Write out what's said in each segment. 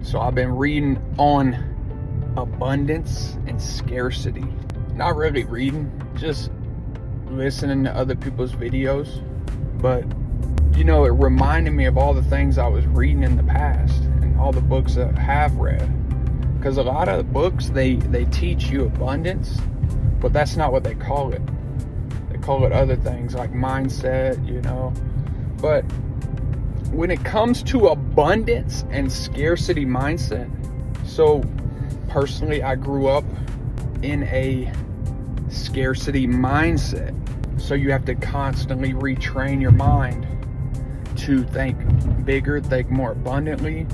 So I've been reading on abundance and scarcity. Not really reading, just listening to other people's videos. But, it reminded me of all the things I was reading in the past and all the books that I have read. Because a lot of the books, they teach you abundance, but that's not what they call it. They call it other things like mindset, But when it comes to abundance and scarcity mindset, so personally, I grew up in a scarcity mindset. So you have to constantly retrain your mind to think bigger, think more abundantly,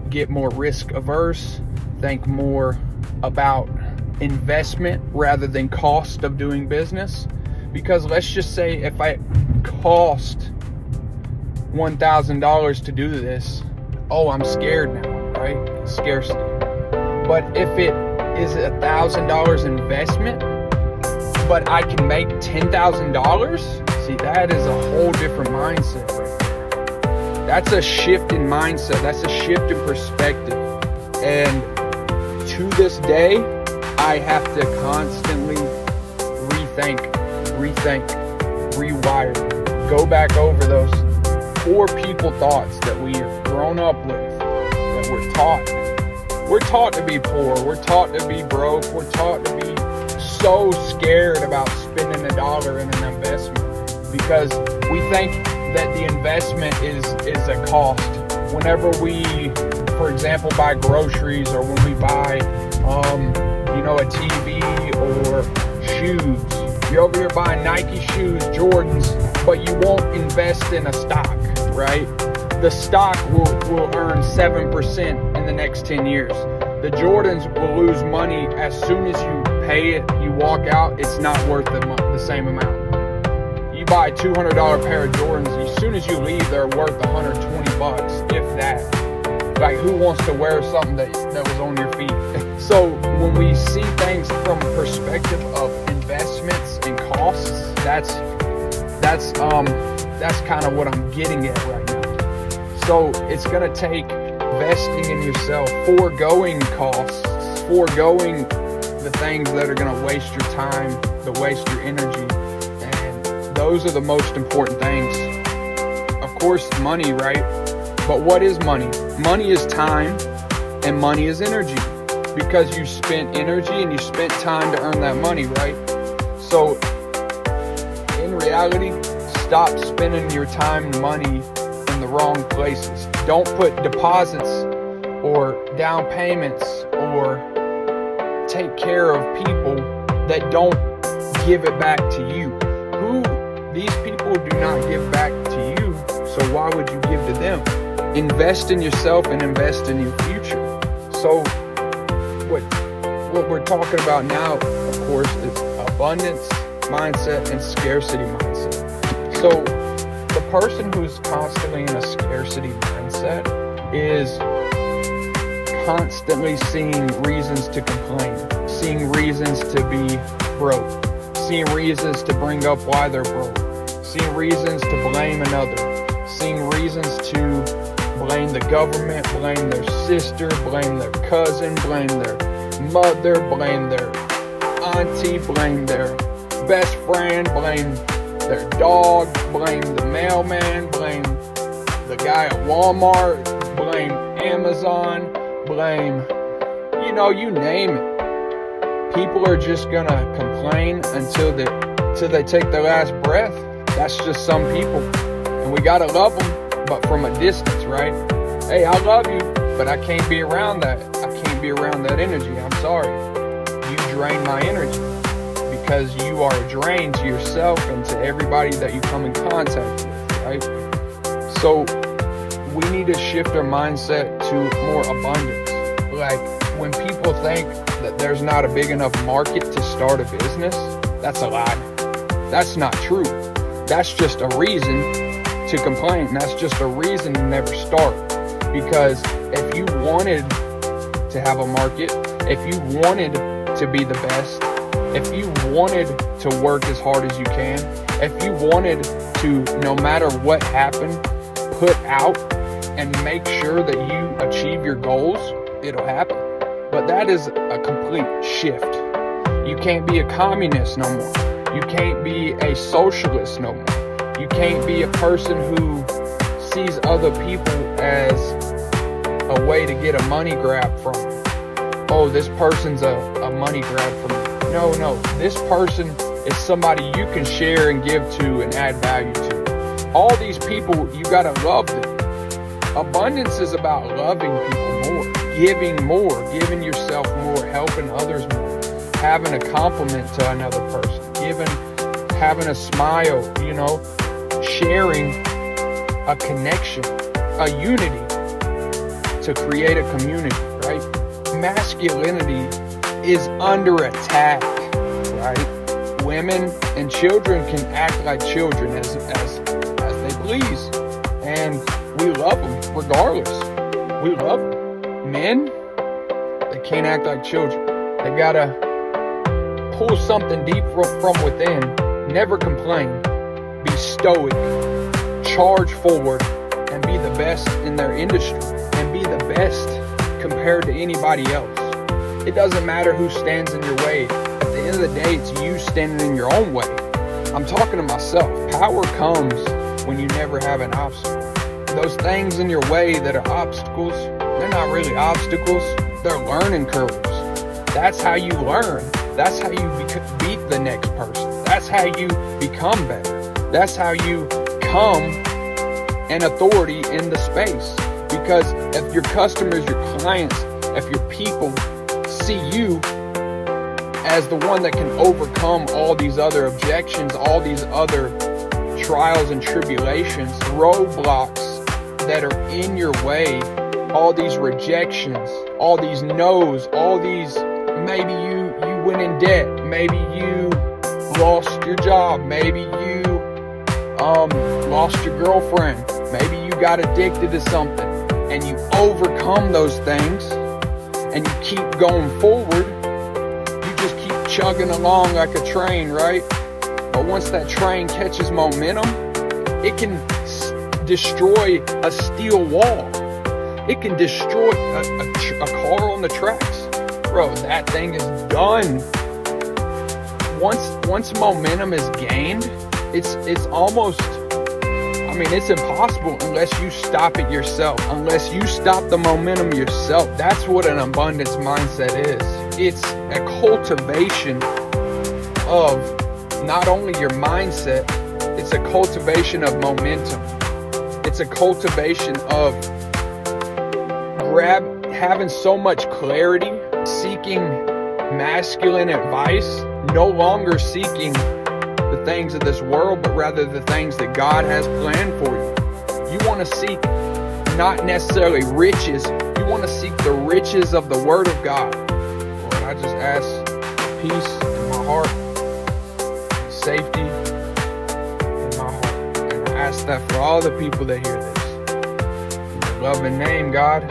get more risk averse, think more about investment rather than cost of doing business. Because let's just say if I cost $1,000 to do this, I'm scared now, right? Scarcity. But if it is $1,000 investment, but I can make $10,000, see, that is a whole different mindset right there. That's a shift in mindset. That's a shift in perspective. And to this day, I have to constantly rethink, rewire, go back over those poor people thoughts that we have grown up with, that we're taught. We're taught to be poor. We're taught to be broke. We're taught to be so scared about spending $1 in an investment because we think that the investment is a cost. Whenever we, for example, buy groceries or when we buy, a TV or shoes, you're over here buying Nike shoes, Jordans, but you won't invest in a stock, right? The stock will earn 7% in the next 10 years. The Jordans will lose money as soon as you pay it, you walk out, it's not worth the same amount. You buy a $200 pair of Jordans, as soon as you leave, they're worth $120, if that. Like, who wants to wear something that was on your feet? So when we see things from a perspective of investments and costs, that's kind of what I'm getting at right now. So it's going to take investing in yourself, foregoing costs, foregoing the things that are going to waste your time, that waste your energy. And those are the most important things. Of course, money, right? But what is money? Money is time and money is energy. Because you spent energy and you spent time to earn that money, right? So in reality, stop spending your time and money in the wrong places. Don't put deposits or down payments or take care of people that don't give it back to you. These people do not give back to you, so why would you give to them? Invest in yourself and invest in your future. So what we're talking about now, of course, is abundance mindset and scarcity mindset. So the person who's constantly in a scarcity mindset is constantly seeing reasons to complain, seeing reasons to be broke, seeing reasons to bring up why they're broke, seeing reasons to blame another, seeing reasons to blame the government, blame their sister, blame their cousin, blame their mother, blame their auntie, blame their best friend, blame their dog, blame the mailman, blame the guy at Walmart, blame Amazon, blame, you name it. People are just gonna complain until they take their last breath. That's just some people, and we gotta love them, but from a distance, right? Hey, I love you, but I can't be around that. I can't be around that energy. I'm sorry. You drain my energy because you are a drain to yourself and to everybody that you come in contact with, right? So we need to shift our mindset to more abundance. Like, when people think that there's not a big enough market to start a business, that's a lie. That's not true. That's just a reason to complain. That's just a reason to never start. Because if you wanted to have a market, if you wanted to be the best, if you wanted to work as hard as you can, if you wanted to, no matter what happened, put out and make sure that you achieve your goals, it'll happen. But that is a complete shift. You can't be a communist no more. You can't be a socialist no more. You can't be a person who sees other people as a way to get a money grab from. Oh, this person's a money grab from me. No, this person is somebody you can share and give to and add value to. All these people, you gotta love them. Abundance is about loving people more, giving yourself more, helping others more, having a compliment to another person, having a smile, sharing a connection, a unity to create a community, right? Masculinity is under attack, right? Women and children can act like children as they please, and we love them regardless. We love them. Men, they can't act like children. They gotta pull something deep from within, never complain, be stoic, charge forward, and be the best in their industry, and be the best compared to anybody else. It doesn't matter who stands in your way. At the end of the day, it's you standing in your own way. I'm talking to myself. Power comes when you never have an obstacle. Those things in your way that are obstacles, they're not really obstacles, they're learning curves. That's how you learn. That's how you beat the next person. That's how you become better. That's how you become an authority in the space. Because if your customers, your clients, if your people see you as the one that can overcome all these other objections, all these other trials and tribulations, roadblocks that are in your way, all these rejections, all these no's, all these, maybe you went in debt, maybe you lost your job, maybe you lost your girlfriend, maybe you got addicted to something, and you overcome those things and you keep going forward. You just keep chugging along like a train, right? But once that train catches momentum, it can destroy a steel wall. It can destroy a car on the tracks. Bro, that thing is done. Once momentum is gained, it's almost, it's impossible unless you stop it yourself, unless you stop the momentum yourself. That's what an abundance mindset is. It's a cultivation of not only your mindset, it's a cultivation of momentum. It's a cultivation of having so much clarity, seeking masculine advice, no longer seeking the things of this world, but rather the things that God has planned for you. You want to seek not necessarily riches, you want to seek the riches of the Word of God. Lord, I just ask peace in my heart, safety in my heart. And I ask that for all the people that hear this. In your loving name, God,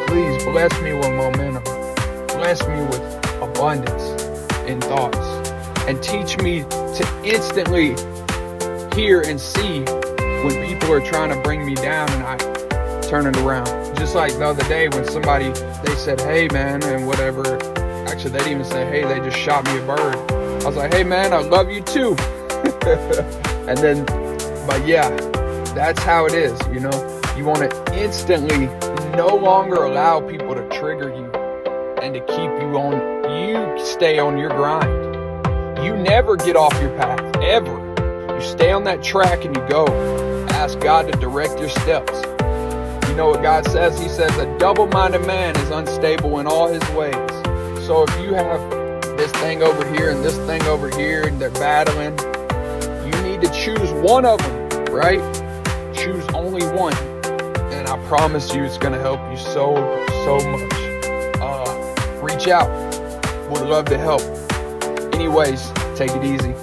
please bless me with momentum. Bless me with abundance in thoughts. And teach me to instantly hear and see when people are trying to bring me down and I turn it around. Just like the other day when they said, hey man, and whatever. Actually, they didn't even say, hey, they just shot me a bird. I was like, hey man, I love you too. But yeah, that's how it is, You want to instantly no longer allow people to trigger you and to keep you stay on your grind. You never get off your path, ever. You stay on that track and you go. Ask God to direct your steps. You know what God says? He says a double-minded man is unstable in all his ways. So if you have this thing over here and this thing over here and they're battling, you need to choose one of them, right? Choose only one. And I promise you it's going to help you so much. Reach out. Would love to help. Anyways, take it easy.